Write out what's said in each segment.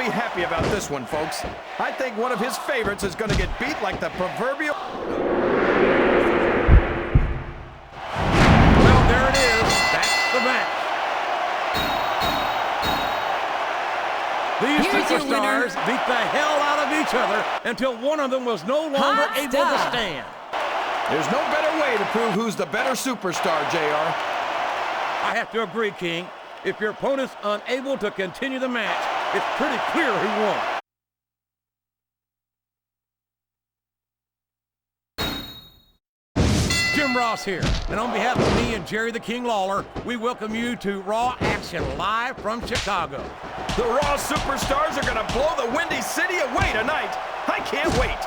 be happy about this one, folks. I think one of his favorites is going to get beat like the proverbial... Well, there it is. That's the match. These superstars beat the hell out of each other until one of them was no longer able to stand. There's no better way to prove who's the better superstar, JR. I have to agree, King. If your opponent's unable to continue the match, it's pretty clear who won. Jim Ross here, and on behalf of me and Jerry the King Lawler, we welcome you to Raw Action live from Chicago. The Raw superstars are going to blow the Windy City away tonight. I can't wait.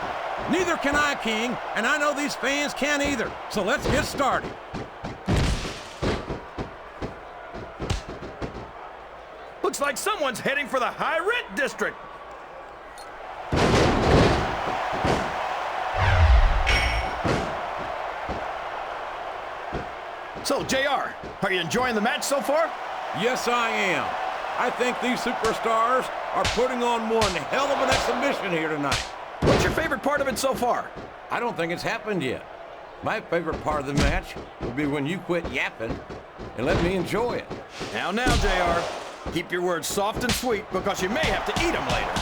Neither can I, King, and I know these fans can't either. So let's get started. Looks like someone's heading for the high-rent district. So, JR, are you enjoying the match so far? Yes, I am. I think these superstars are putting on one hell of an exhibition here tonight. What's your favorite part of it so far? I don't think it's happened yet. My favorite part of the match will be when you quit yapping and let me enjoy it. Now, JR, keep your words soft and sweet because you may have to eat them later.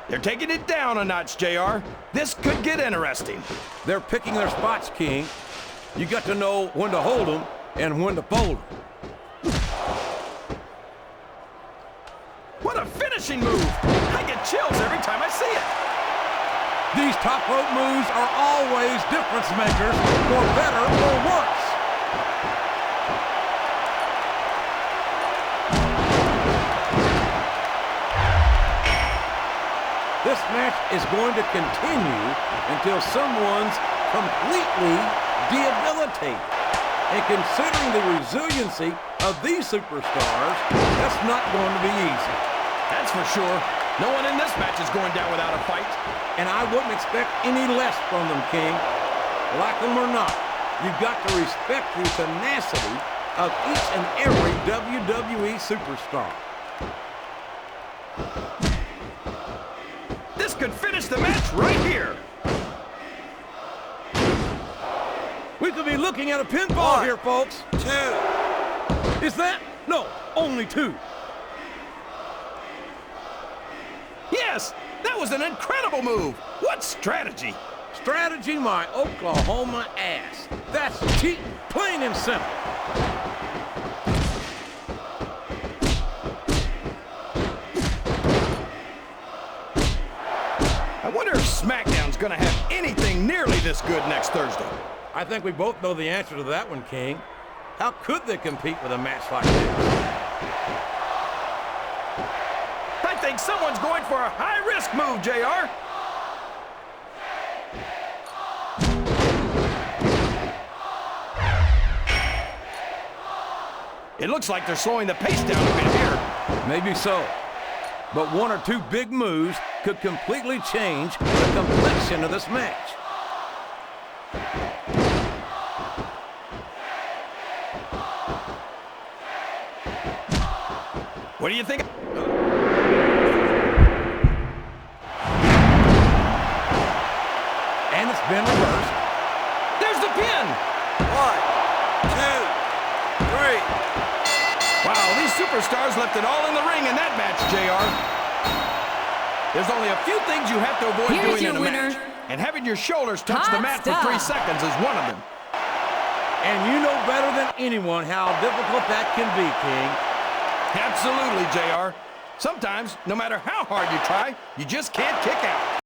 They're taking it down a notch, JR. This could get interesting. They're picking their spots, King. You got to know when to hold them and when to fold them. What a finishing move! I get chills every time I see it. These top rope moves are always difference makers, for better or worse. This match is going to continue until someone's completely debilitated. And considering the resiliency of these superstars, that's not going to be easy. That's for sure. No one in this match is going down without a fight. And I wouldn't expect any less from them, King. Like them or not, you've got to respect the tenacity of each and every WWE superstar. This could finish the match right here. We could be looking at a pinfall here, folks. 2. Is that? No, only 2. Yes, that was an incredible move. What strategy? Strategy, my Oklahoma ass. That's cheating, plain and simple. I wonder if SmackDown's gonna have anything nearly this good next Thursday. I think we both know the answer to that one, King. How could they compete with a match like this? I think someone's going for a high-risk move, JR. It looks like they're slowing the pace down a bit here. Maybe so. But one or two big moves could completely change the complexion of this match. What do you think? And it's been reversed. There's the pin! 1, 2, 3. Wow, these superstars left it all in the ring in that match, JR. There's only a few things you have to avoid doing in a match. And having your shoulders touch the mat for 3 seconds is one of them. And you know better than anyone how difficult that can be, King. Absolutely, JR. Sometimes, no matter how hard you try, you just can't kick out.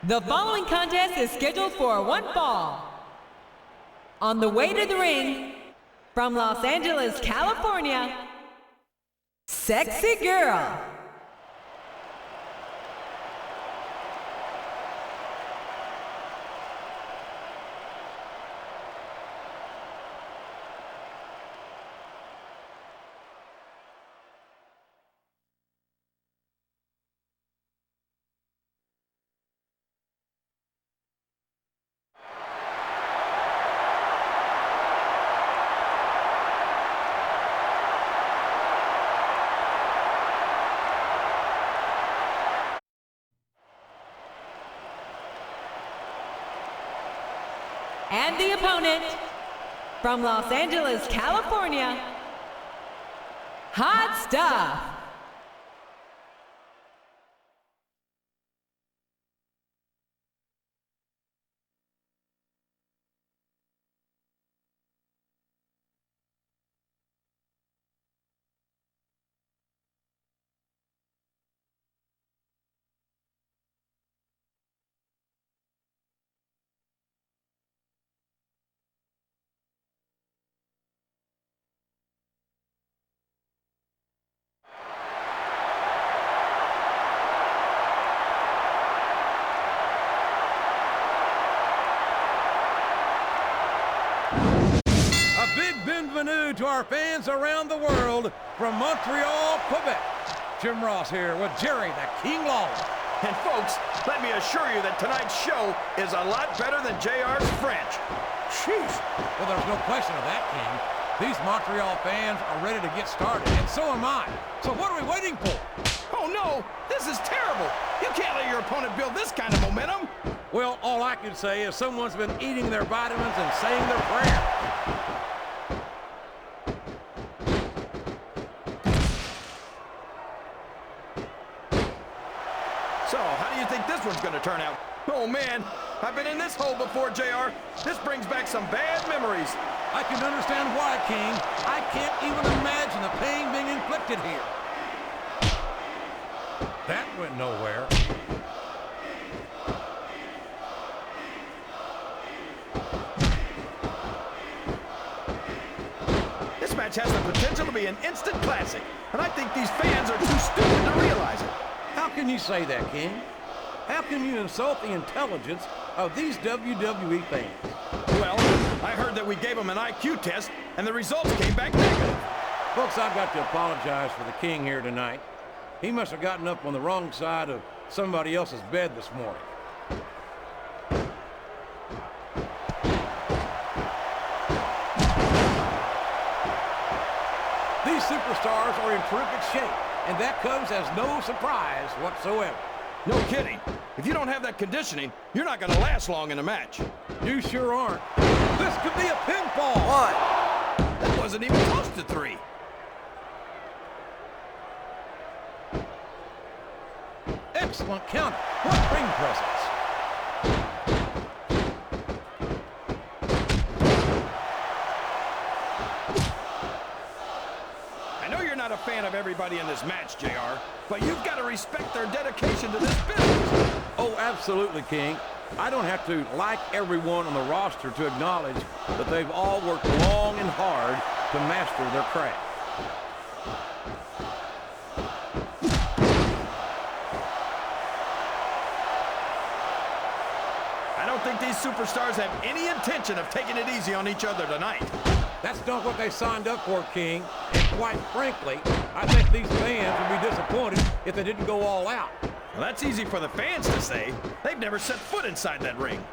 The following contest is scheduled for one fall. On the way to the ring, from Los Angeles, California, Sexy Girl. And the opponent, from Los Angeles, California, Hot Stuff. Bienvenue to our fans around the world from Montreal, Quebec. Jim Ross here with Jerry the King Lawler. And folks, let me assure you that tonight's show is a lot better than JR's French. Jeez. Well, there's no question of that, King. These Montreal fans are ready to get started, and so am I. So what are we waiting for? Oh no, this is terrible. You can't let your opponent build this kind of momentum. Well, all I can say is someone's been eating their vitamins and saying their prayer. So, how do you think this one's going to turn out? Oh, man, I've been in this hole before, JR. This brings back some bad memories. I can understand why, King. I can't even imagine the pain being inflicted here. That went nowhere. This match has the potential to be an instant classic, and I think these fans are too stupid to realize it. How can you say that, King? How can you insult the intelligence of these WWE fans? Well, I heard that we gave them an IQ test, and the results came back negative. Folks, I've got to apologize for the King here tonight. He must have gotten up on the wrong side of somebody else's bed this morning. These superstars are in terrific shape, and that comes as no surprise whatsoever. No kidding. If you don't have that conditioning, you're not going to last long in a match. You sure aren't. This could be a pinfall. One. That wasn't even close to 3. Excellent counter. What ring presence. Not a fan of everybody in this match, JR, but you've got to respect their dedication to this business. Oh, absolutely, King. I don't have to like everyone on the roster to acknowledge that they've all worked long and hard to master their craft. I don't think these superstars have any intention of taking it easy on each other tonight. That's not what they signed up for, King. And quite frankly, I think these fans would be disappointed if they didn't go all out. Well, that's easy for the fans to say. They've never set foot inside that ring.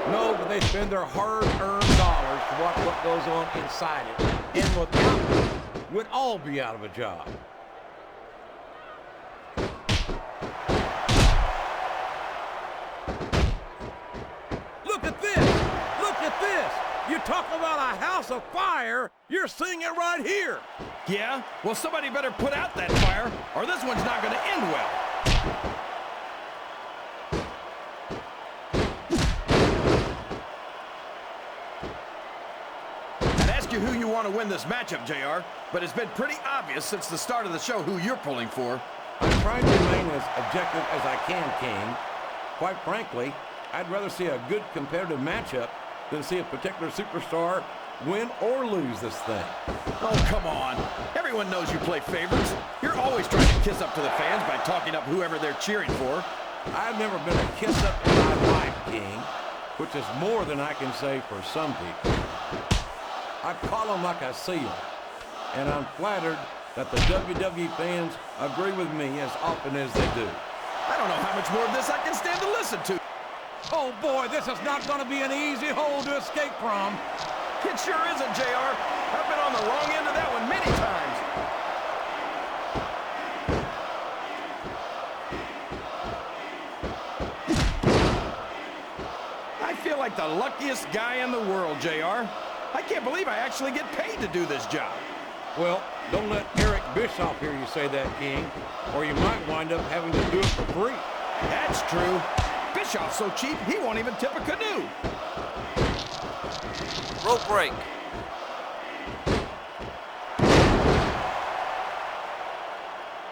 No, but they spend their hard-earned dollars to watch what goes on inside it. And without it, we'd all be out of a job. Look at this! Look at this! You talk about a house of fire, you're seeing it right here. Yeah? Well, somebody better put out that fire, or this one's not going to end well. I'd ask you who you want to win this matchup, JR, but it's been pretty obvious since the start of the show who you're pulling for. I'm trying to remain as objective as I can, King. Quite frankly, I'd rather see a good competitive matchup than see a particular superstar win or lose this thing. Oh, come on. Everyone knows you play favorites. You're always trying to kiss up to the fans by talking up whoever they're cheering for. I've never been a kiss-up in my life, King, which is more than I can say for some people. I call them like I see them, and I'm flattered that the WWE fans agree with me as often as they do. I don't know how much more of this I can stand to listen to. Oh, boy, this is not going to be an easy hole to escape from. It sure isn't, JR. I've been on the wrong end of that one many times. I feel like the luckiest guy in the world, JR. I can't believe I actually get paid to do this job. Well, don't let Eric Bischoff hear you say that, King, or you might wind up having to do it for free. That's true. Bischoff's so cheap, he won't even tip a canoe. Rope break.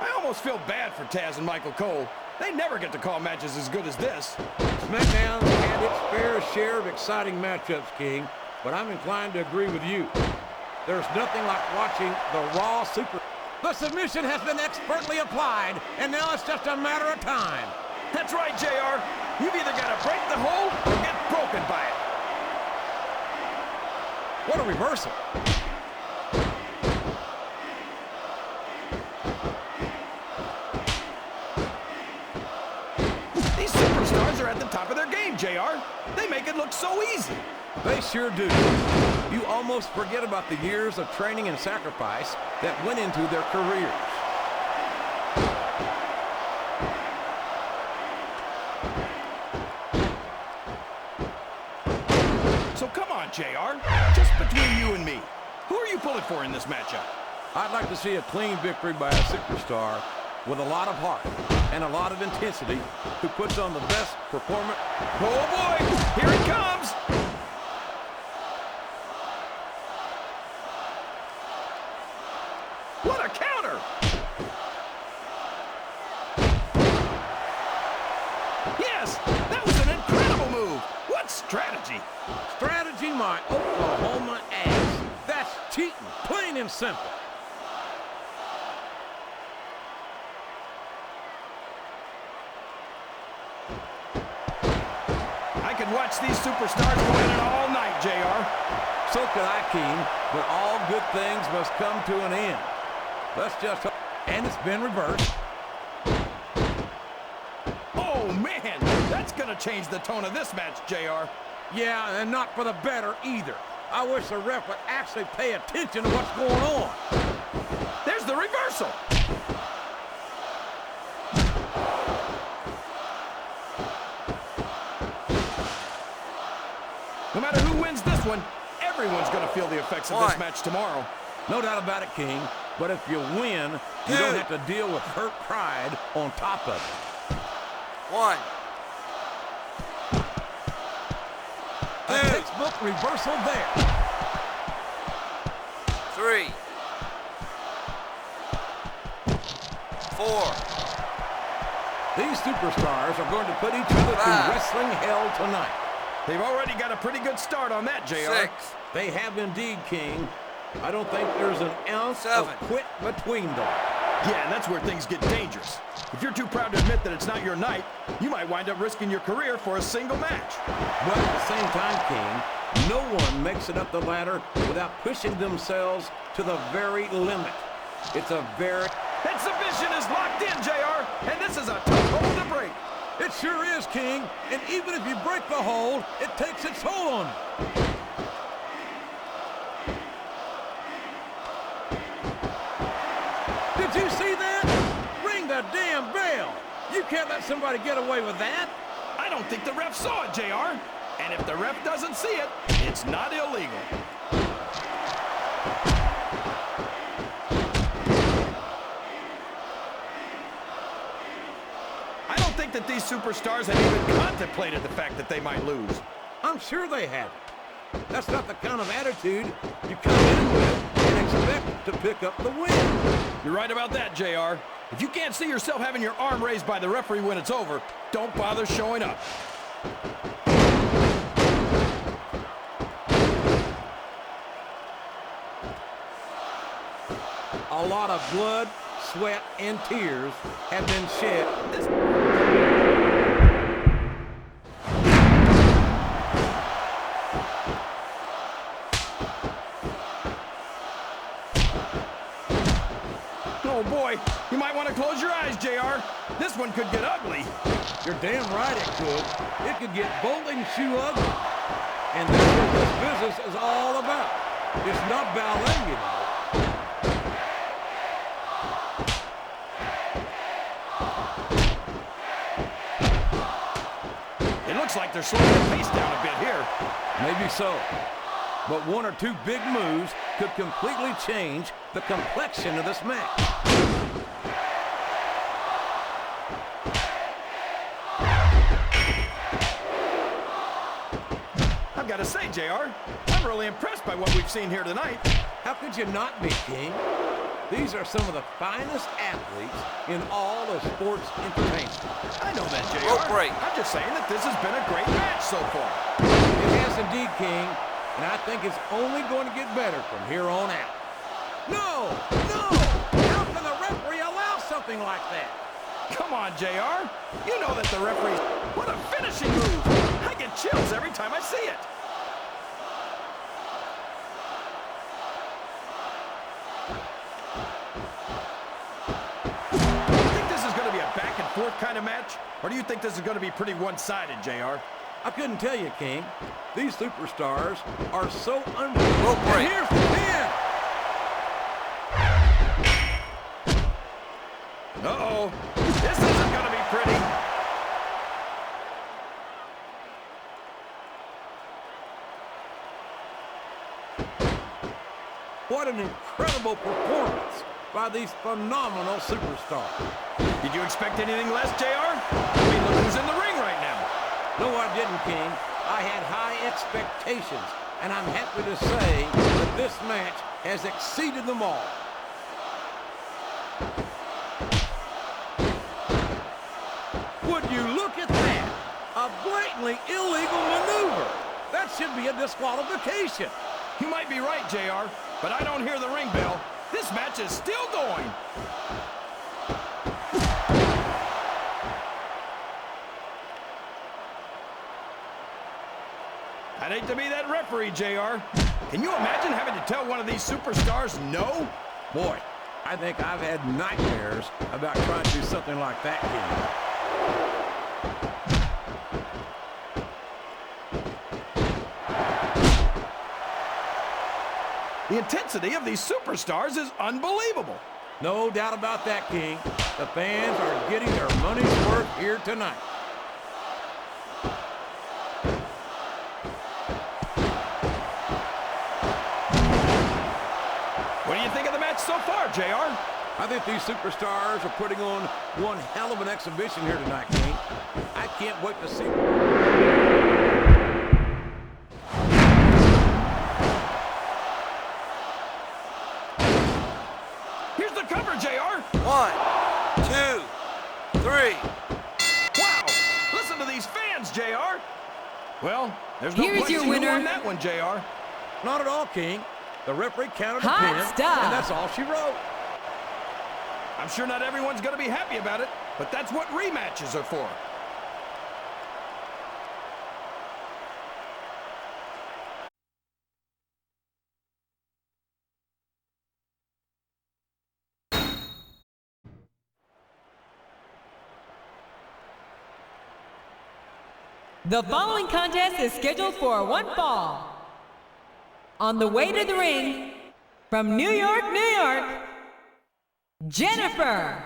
I almost feel bad for Taz and Michael Cole. They never get to call matches as good as this. SmackDown's had its fair share of exciting matchups, King, but I'm inclined to agree with you. There's nothing like watching the Raw Super... The submission has been expertly applied, and now it's just a matter of time. That's right, JR. You've either got to break the hold or get broken by it. What a reversal. These superstars are at the top of their game, JR. They make it look so easy. They sure do. You almost forget about the years of training and sacrifice that went into their careers. So come on, JR. Just between you and me, who are you pulling for in this matchup? I'd like to see a clean victory by a superstar with a lot of heart and a lot of intensity who puts on the best performance. Oh boy, here it comes. What a counter! Yes, that was an incredible move. What strategy? Strategy, my Oklahoma ass. That's cheating, plain and simple. I could watch these superstars go at it all night, JR. So could I, King, but all good things must come to an end. Let's just hope. And it's been reversed. Oh, man, that's going to change the tone of this match, JR. Yeah, and not for the better either. I wish the ref would actually pay attention to what's going on. There's the reversal. No matter who wins this one, everyone's going to feel the effects of this match tomorrow. No doubt about it, King. But if you win, you don't have to deal with hurt pride on top of it. 1, A textbook reversal there. 3, 4. These superstars are going to put each other through wrestling hell tonight. They've already got a pretty good start on that, JR. 6. They have indeed, King. I don't think there's an ounce of 7. quit between them. Yeah, and that's where things get dangerous. If you're too proud to admit that it's not your night, you might wind up risking your career for a single match. But at the same time, King, no one makes it up the ladder without pushing themselves to the very limit. It's a very... That submission is locked in, JR, and this is a tough hold to break. It sure is, King. And even if you break the hold, it takes its toll on you. Did you see that? Ring the damn bell. You can't let somebody get away with that. I don't think the ref saw it, JR. And if the ref doesn't see it, it's not illegal. I don't think that these superstars have even contemplated the fact that they might lose. I'm sure they haven't. That's not the kind of attitude you come in with and expect to pick up the win. You're right about that, JR. If you can't see yourself having your arm raised by the referee when it's over, don't bother showing up. A lot of blood, sweat, and tears have been shed. Oh boy, you might want to close your eyes, JR. This one could get ugly. You're damn right it could. It could get bowling shoe ugly. And that's what this business is all about. It's not ballet, you know. It looks like they're slowing the pace down a bit here. Maybe so. But one or two big moves could completely change the complexion of this match. I've got to say, JR, I'm really impressed by what we've seen here tonight. How could you not be, King? These are some of the finest athletes in all of sports entertainment. I know that, JR. Rope break. I'm just saying that this has been a great match so far. It has indeed, King, and I think it's only going to get better from here on out. No! No! How can the referee allow something like that? Come on, JR. You know that the referee's... What a finishing move! I get chills every time I see it. Do you think this is going to be a back-and-forth kind of match? Or do you think this is going to be pretty one-sided, JR? I couldn't tell you, King. These superstars are so unbelievable. Rope break. And here's the pin. Uh-oh. This isn't going to be pretty. What an incredible performance by these phenomenal superstars. Did you expect anything less, JR? I mean, look who's in the ring right now. No, I didn't, King. I had high expectations, and I'm happy to say that this match has exceeded them all. Would you look at that? A blatantly illegal maneuver. That should be a disqualification. You might be right, JR, but I don't hear the ring bell. This match is still going. I'd hate to be that referee, JR. Can you imagine having to tell one of these superstars no? Boy, I think I've had nightmares about trying to do something like that, King. The intensity of these superstars is unbelievable. No doubt about that, King. The fans are getting their money's worth here tonight. What do you think of the match so far, JR? I think these superstars are putting on one hell of an exhibition here tonight, King. I can't wait to see. Here's the cover, JR. 1, 2, 3. Wow! Listen to these fans, JR. Well, there's no Here's question your who winner. won that one, JR. Not at all, King. The referee counted a Hot pin, stuff. and that's all she wrote. I'm sure not everyone's going to be happy about it, but that's what rematches are for. The following contest is scheduled for one fall. On the way to the ring, from New York, New York, Jennifer